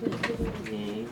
네.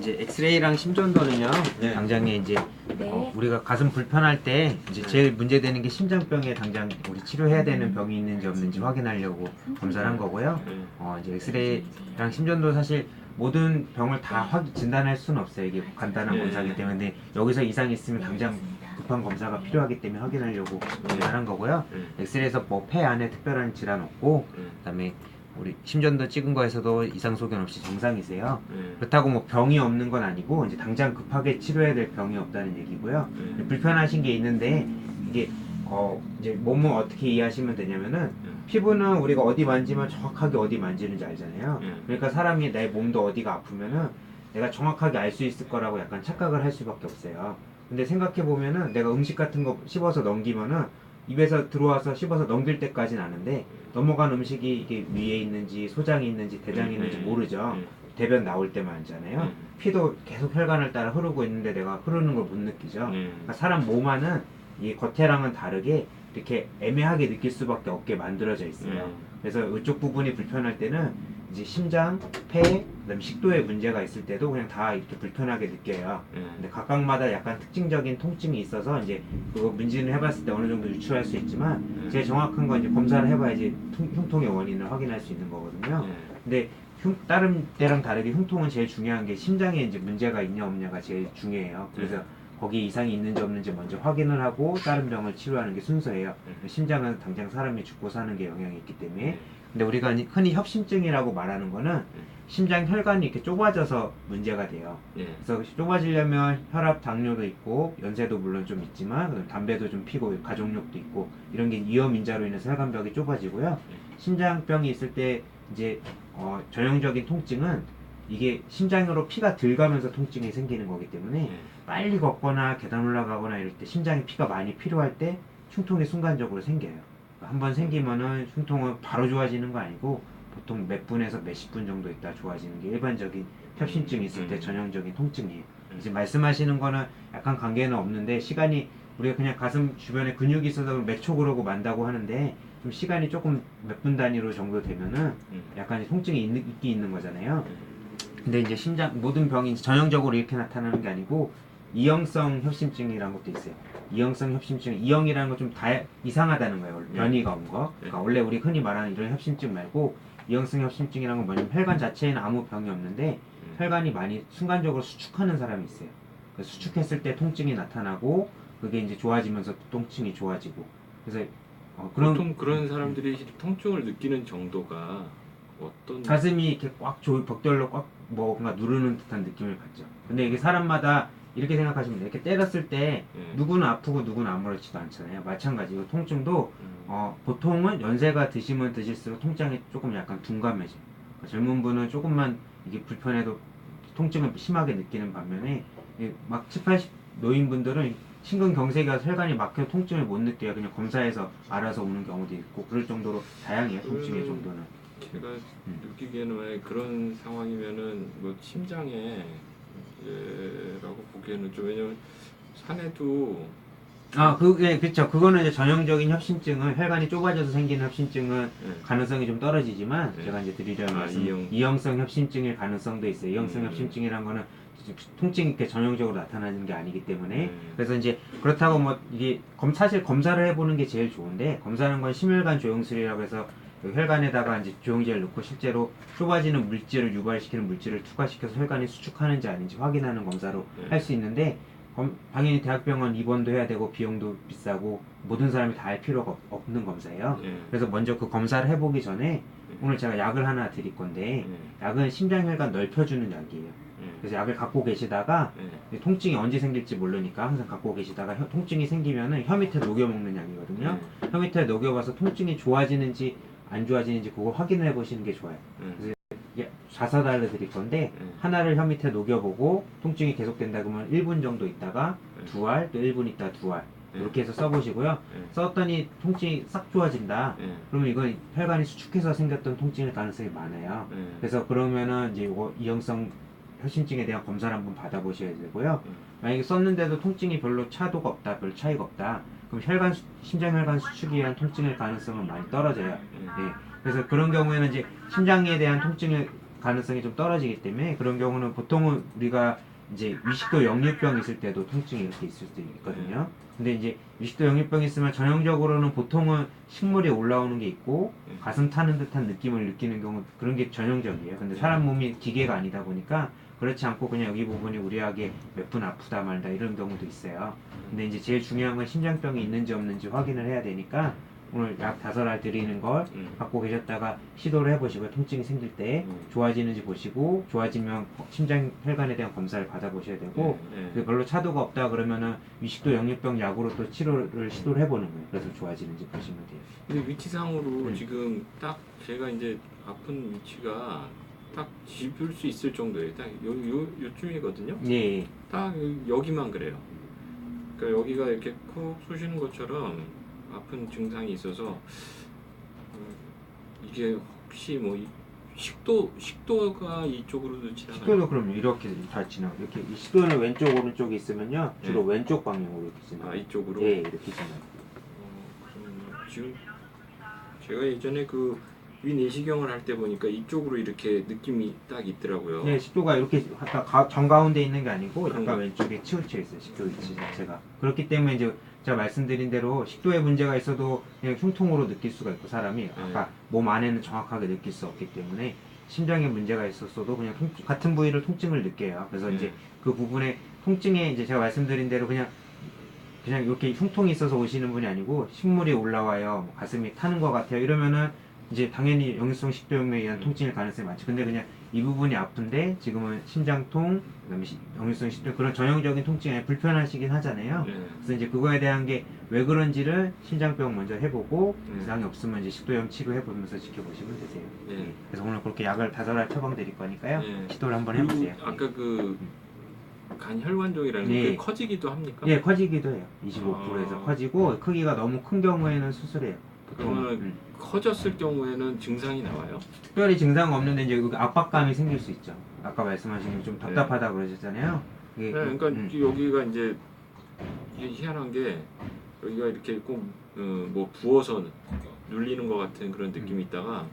이제 엑스레이랑 심전도는요. 네. 당장에 이제 네. 우리가 가슴 불편할 때 이제 제일 문제되는 게 심장병에 당장 우리 치료해야 되는 병이 있는지 없는지 확인하려고 검사를 한 거고요. 네. 이제 엑스레이랑 심전도 사실 모든 병을 다 진단할 수는 없어요. 이게 간단한 네. 검사이기 때문에 여기서 이상이 있으면 당장 급한 검사가 필요하기 때문에 확인하려고 검사를 한 거고요. 네. 엑스레이에서 뭐 폐 안에 특별한 질환 없고 그다음에 우리 심전도 찍은 거에서도 이상 소견 없이 정상이세요. 그렇다고 뭐 병이 없는 건 아니고 이제 당장 급하게 치료해야 될 병이 없다는 얘기고요. 불편하신 게 있는데 이게 이제 몸을 어떻게 이해하시면 되냐면은 피부는 우리가 어디 만지면 정확하게 어디 만지는지 알잖아요. 그러니까 사람이 내 몸도 어디가 아프면은 내가 정확하게 알 수 있을 거라고 약간 착각을 할 수밖에 없어요. 근데 생각해 보면은 내가 음식 같은 거 씹어서 넘기면은 입에서 들어와서 씹어서 넘길 때까지는 아는데 넘어간 음식이 이게 위에 있는지 소장이 있는지 대장이 있는지 모르죠. 대변 나올 때만 알잖아요. 피도 계속 혈관을 따라 흐르고 있는데 내가 흐르는 걸 못 느끼죠. 그러니까 사람 몸 안은 이 겉에랑은 다르게 이렇게 애매하게 느낄 수밖에 없게 만들어져 있어요. 그래서 이쪽 부분이 불편할 때는 이제 심장, 폐, 그다음에 식도에 문제가 있을 때도 그냥 다 이렇게 불편하게 느껴요. 근데 각각마다 약간 특징적인 통증이 있어서 이제 그거 문진을 해봤을 때 어느 정도 유출할 수 있지만 제일 정확한 건 이제 검사를 해봐야지 흉통의 원인을 확인할 수 있는 거거든요. 근데 다른 때랑 다르게 흉통은 제일 중요한 게 심장에 이제 문제가 있냐 없냐가 제일 중요해요. 그래서 거기 이상이 있는지 없는지 먼저 확인을 하고 다른 병을 치료하는 게 순서예요. 심장은 당장 사람이 죽고 사는 게 영향이 있기 때문에. 근데 우리가 흔히 협심증이라고 말하는 거는 심장 혈관이 이렇게 좁아져서 문제가 돼요. 그래서 좁아지려면 혈압, 당뇨도 있고 연세도 물론 좀 있지만 그다음에 담배도 좀 피고 가족력도 있고 이런 게 위험 인자로 인해서 혈관벽이 좁아지고요. 심장병이 있을 때 이제 전형적인 통증은 이게 심장으로 피가 들어가면서 통증이 생기는 거기 때문에 빨리 걷거나 계단 올라가거나 이럴 때 심장에 피가 많이 필요할 때 흉통이 순간적으로 생겨요. 한번 생기면은 흉통은 바로 좋아지는 거 아니고 보통 몇 분에서 몇십 분 정도 있다 좋아지는 게 일반적인 협심증이 있을 때 전형적인 통증이에요. 이제 말씀하시는 거는 약간 관계는 없는데 시간이 우리가 그냥 가슴 주변에 근육이 있어서 몇 초 그러고 만다고 하는데 좀 시간이 조금 몇 분 단위로 정도 되면은 약간 통증이 있긴 있는 거잖아요. 근데 이제 심장 모든 병이 전형적으로 이렇게 나타나는 게 아니고 이형성 협심증이라는 것도 있어요. 이형성 협심증, 이형이라는 건 좀 이상하다는 거예요. 변이가 온 거. 그러니까 원래 우리 흔히 말하는 이런 협심증 말고 이형성 협심증이라는 건 뭐냐면 혈관 자체에는 아무 병이 없는데 혈관이 많이 순간적으로 수축하는 사람이 있어요. 수축했을 때 통증이 나타나고 그게 이제 좋아지면서 통증이 좋아지고 그래서 보통 그런 사람들이 통증을 느끼는 정도가 어떤 가슴이 이렇게 벽돌로 꽉 뭔가 누르는 듯한 느낌을 받죠. 근데 이게 사람마다 이렇게 생각하시면 돼요. 이렇게 때렸을 때 누구는 아프고 누구는 아무렇지도 않잖아요. 마찬가지고 통증도 보통은 연세가 드시면 드실수록 통증이 조금 약간 둔감해져요. 젊은 분은 조금만 이게 불편해도 통증을 심하게 느끼는 반면에 막 7, 80 노인분들은 심근경색이 와서 혈관이 막혀 통증을 못 느껴요. 그냥 검사해서 알아서 오는 경우도 있고 그럴 정도로 다양해요. 통증의 정도는. 제가 느끼기에는 만약에 그런 상황이면은 뭐 심장에 라고 보기에는 좀 왜냐면 산에도 그렇죠. 그거는 이제 전형적인 협심증은 혈관이 좁아져서 생기는 협심증은 가능성이 좀 떨어지지만 제가 이제 드리려는 말씀 이형성 협심증일 가능성도 있어요. 이형성 협심증이란 거는 통증이 이렇게 전형적으로 나타나는 게 아니기 때문에 그래서 이제 그렇다고 뭐 이게 사실 검사를 해보는 게 제일 좋은데 검사하는 건 심혈관 조영술이라고 해서 그 혈관에다가 이제 조영제를 넣고 실제로 좁아지는 물질을 유발시키는 물질을 투과시켜서 혈관이 수축하는지 아닌지 확인하는 검사로 할 수 있는데 당연히 대학병원 입원도 해야 되고 비용도 비싸고 모든 사람이 다 할 필요가 없는 검사예요. 그래서 먼저 그 검사를 해보기 전에 오늘 제가 약을 하나 드릴 건데 약은 심장혈관 넓혀주는 약이에요. 그래서 약을 갖고 계시다가 통증이 언제 생길지 모르니까 항상 갖고 계시다가 통증이 생기면은 혀 밑에 녹여 먹는 약이거든요. 혀 밑에 녹여봐서 통증이 좋아지는지 안 좋아지는지 그거 확인해 보시는 게 좋아요. 그래서 4사달러 드릴 건데 하나를 혀 밑에 녹여보고 통증이 계속된다 그러면 1분 정도 있다가 2알 또 1분 있다 2알 이렇게 해서 써보시고요. 썼더니 통증이 싹 좋아진다. 그러면 이건 혈관이 수축해서 생겼던 통증일 가능성이 많아요. 그래서 그러면은 이제 이형성 협심증에 대한 검사를 한번 받아보셔야 되고요. 만약에 썼는데도 통증이 별로 차도가 없다, 별 차이가 없다. 그럼 심장혈관 수축에 의한 통증의 가능성은 많이 떨어져요. 그래서 그런 경우에는 이제 심장에 대한 통증의 가능성이 좀 떨어지기 때문에 그런 경우는 보통은 우리가 이제 위식도 역류병 있을 때도 통증이 이렇게 있을 수 있거든요. 근데 이제 위식도 역류병 있으면 전형적으로는 보통은 식물이 올라오는 게 있고 가슴 타는 듯한 느낌을 느끼는 경우 그런 게 전형적이에요. 근데 사람 몸이 기계가 아니다 보니까 그렇지 않고 그냥 여기 부분이 우리하게 몇 분 아프다 말다 이런 경우도 있어요. 근데 이제 제일 중요한 건 심장병이 있는지 없는지 확인을 해야 되니까 오늘 약 5알 드리는 걸 갖고 계셨다가 시도를 해보시고 통증이 생길 때 좋아지는지 보시고 좋아지면 심장 혈관에 대한 검사를 받아보셔야 되고 별로 차도가 없다 그러면은 위식도 역류병 약으로 또 치료를 시도를 해보는 거예요. 그래서 좋아지는지 보시면 돼요. 근데 위치상으로 지금 딱 제가 이제 아픈 위치가 딱 짚을 수 있을 정도예요. 딱 요쯤이거든요. 예. 딱 여기만 그래요. 그러니까 여기가 이렇게 콕 쑤시는 것처럼 아픈 증상이 있어서 이게 혹시 뭐 식도가 이쪽으로도 지나가요? 식도도 그럼 이렇게 다 지나가. 이렇게 이 식도는 왼쪽 오른쪽에 있으면요 주로 왼쪽 방향으로 이렇게 지나가. 이쪽으로? 예, 이렇게 지나가. 그러면 지금 제가 예전에 그 위내시경을 할 때 보니까 이쪽으로 이렇게 느낌이 딱 있더라고요. 네, 식도가 이렇게 정가운데 있는 게 아니고 약간 왼쪽에 치우쳐 있어요. 식도 위치 자체가. 그렇기 때문에 이제 제가 말씀드린 대로 식도에 문제가 있어도 그냥 흉통으로 느낄 수가 있고 사람이 아까 몸 안에는 정확하게 느낄 수 없기 때문에 심장에 문제가 있었어도 그냥 같은 부위를 통증을 느껴요. 그래서 이제 그 부분에 통증에 이제 제가 말씀드린 대로 그냥 이렇게 흉통이 있어서 오시는 분이 아니고 식물이 올라와요, 뭐 가슴이 타는 것 같아요, 이러면은 이제 당연히 역류성 식도염에 의한 통증일 가능성이 많죠. 근데 그냥 이 부분이 아픈데 지금은 심장통, 그다음에 역류성 식도염 그런 전형적인 통증이 아니라 불편하시긴 하잖아요. 그래서 이제 그거에 대한 게 왜 그런지를 심장병 먼저 해보고 이상이 없으면 이제 식도염 치료해보면서 지켜보시면 되세요. 예. 그래서 오늘 그렇게 약을 5알 처방드릴 거니까요. 시도를 한번 해보세요. 아까 그 간 혈관종이라는 예. 게 커지기도 합니까? 예, 커지기도 해요. 25%에서 커지고 크기가 너무 큰 경우에는 수술해요. 그러면 커졌을 경우에는 증상이 나와요? 특별히 증상 없는데 이제 압박감이 생길 수 있죠. 아까 말씀하신 좀 답답하다 그러셨잖아요. 네, 그러니까 여기가 이제 이게 희한한 게 여기가 이렇게 꼭 뭐 부어서 눌리는 것 같은 그런 느낌이 있다가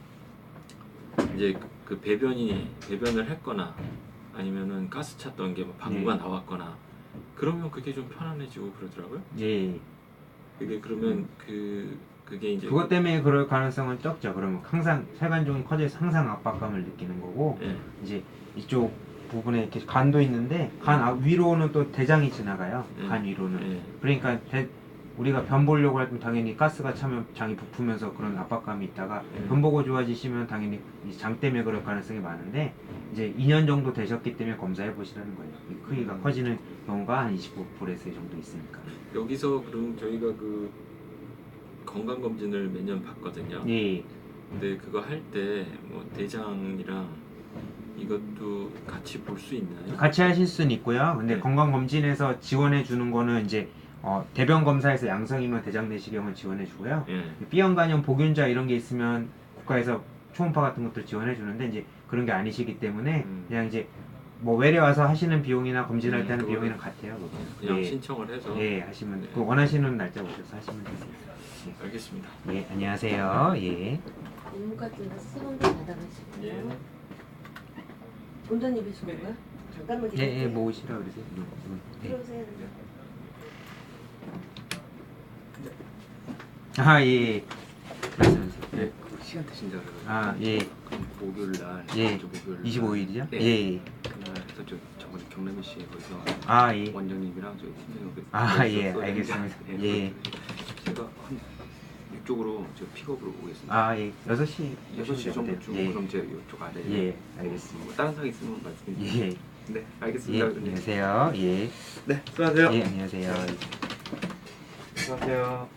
이제 그 배변을 했거나 아니면은 가스 찼던 게 방구가 나왔거나 그러면 그게 좀 편안해지고 그러더라고요. 예. 그게 그러면 그게 이제 그것 때문에 그럴 가능성은 적죠. 그러면 항상 혈관종이 커져서 항상 압박감을 느끼는 거고 이제 이쪽 부분에 이렇게 간도 있는데 간 위로는 또 대장이 지나가요. 간 위로는. 그러니까 우리가 변 보려고 할 때 당연히 가스가 차면 장이 부풀면서 그런 압박감이 있다가 변 보고 좋아지시면 당연히 이 장 때문에 그럴 가능성이 많은데 이제 2년 정도 되셨기 때문에 검사해 보시라는 거예요. 이 크기가 커지는 경우가 한 25%에서 이 정도 있으니까. 여기서 그럼 저희가 그 건강 검진을 매년 받거든요. 예. 근데 그거 할 때 뭐 대장이랑 이것도 같이 볼 수 있나요? 같이 하실 수는 있고요. 근데 건강검진에서 지원해 주는 거는 이제 대변 검사에서 양성이면 대장 내시경을 지원해 주고요. B형 간염 보균자 이런 게 있으면 국가에서 초음파 같은 것들 지원해 주는데 이제 그런 게 아니시기 때문에 그냥 이제 뭐 외래 와서 하시는 비용이나 검진할 때 하는 비용이랑 같아요. 그냥 신청을 해서 하시면 그 원하시는 날짜 오셔서 하시면 되세요. 알겠습니다. 예, 안녕하세요. 예. 인문과증 가서 수강도 받아가시고요. 본전입이신 건가요? 잠깐만 기다려주세요. 예, 뭐 오시라 그러세요. 들어오세요. 아, 예. 말씀하세요. 네, 그 시간 되신다 그래요. 아, 예. 그럼 목요일 날, 예. 저 목요일 25일이죠? 네. 예. 그날에서 저번에 경남이 씨 거기서 아, 예. 원장님이랑 저희 팀장님 아, 예, 알겠습니다. 예. 제가 한 이쪽으로 저 픽업으로 오겠습니다. 아, 예. 6시 6시 정도쯤 예. 그럼 제가 이쪽 아래 예, 알겠습니다. 뭐 다른 사항 있으면 말씀해 주세요. 예. 네, 예, 알겠습니다. 안녕하세요. 예. 네, 수고하세요. 예, 안녕하세요. 수고하세요.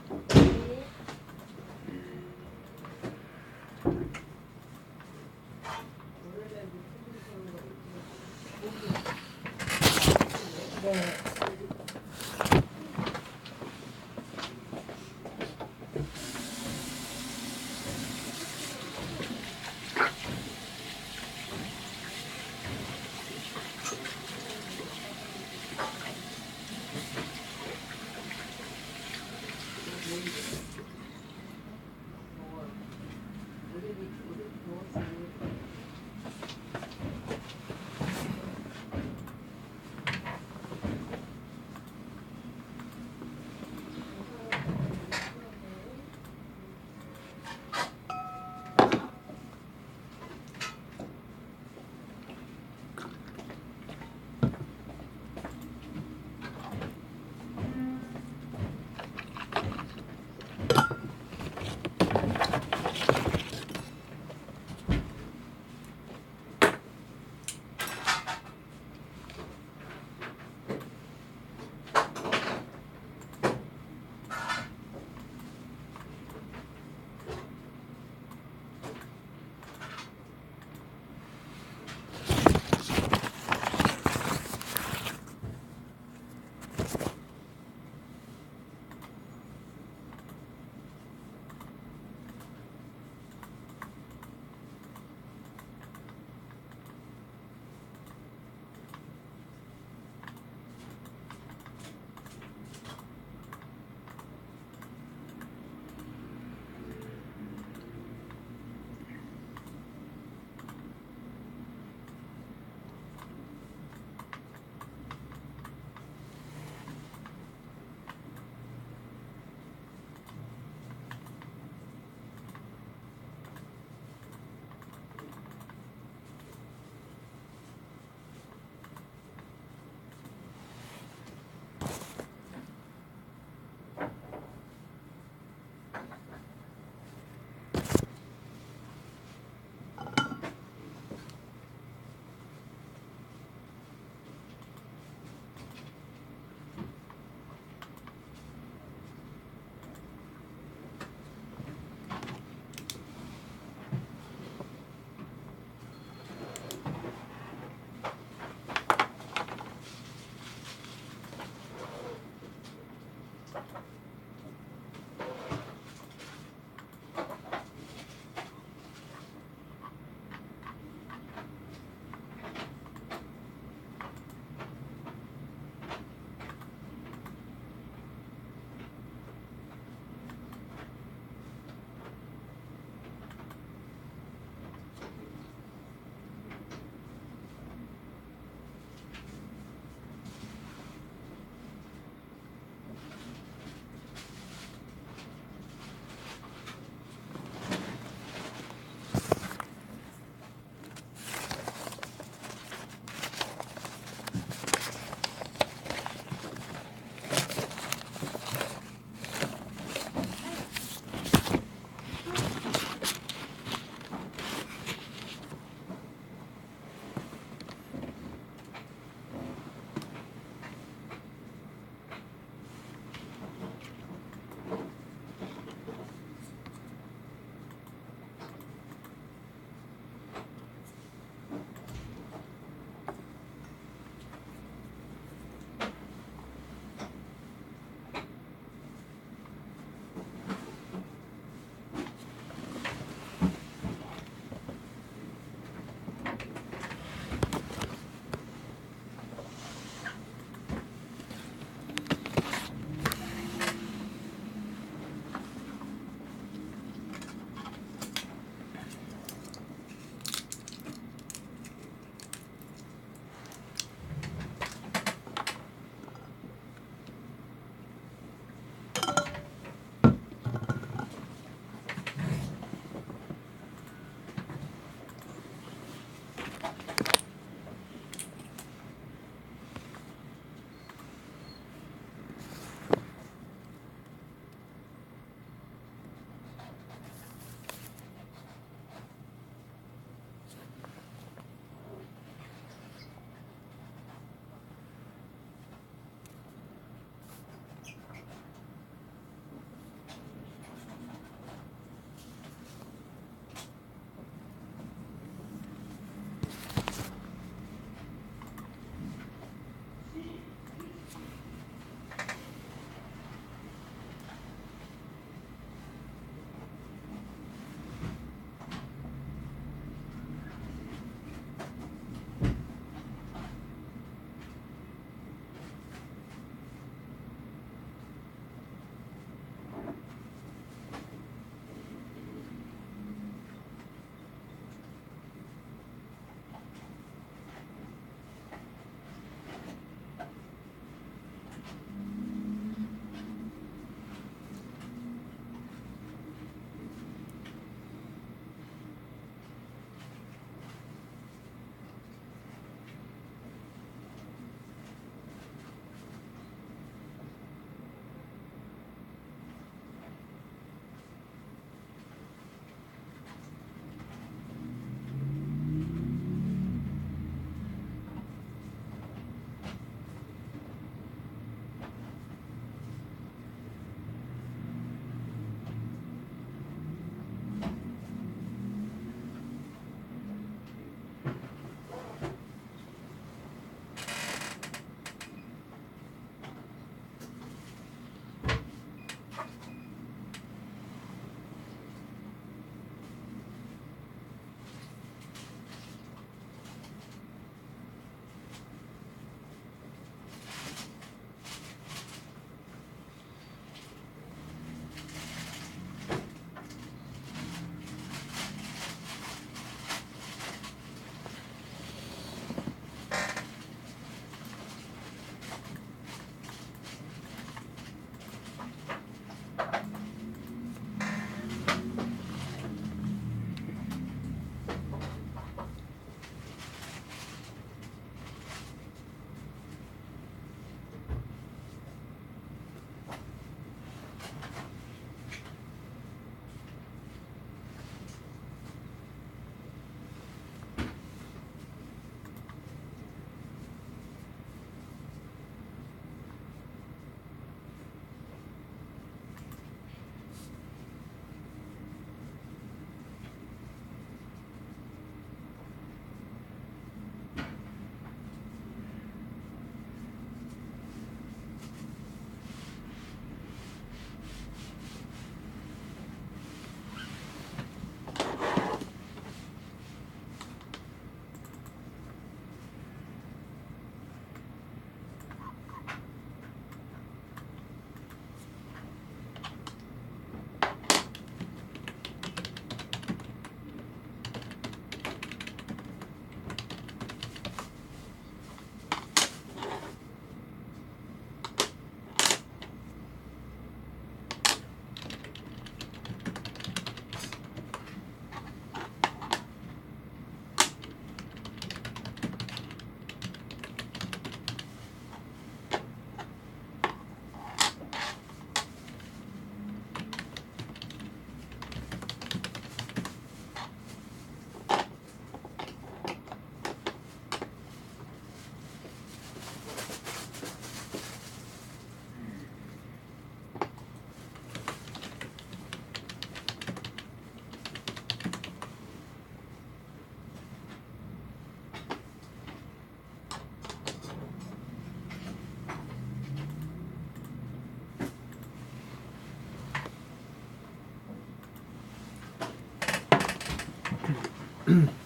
네.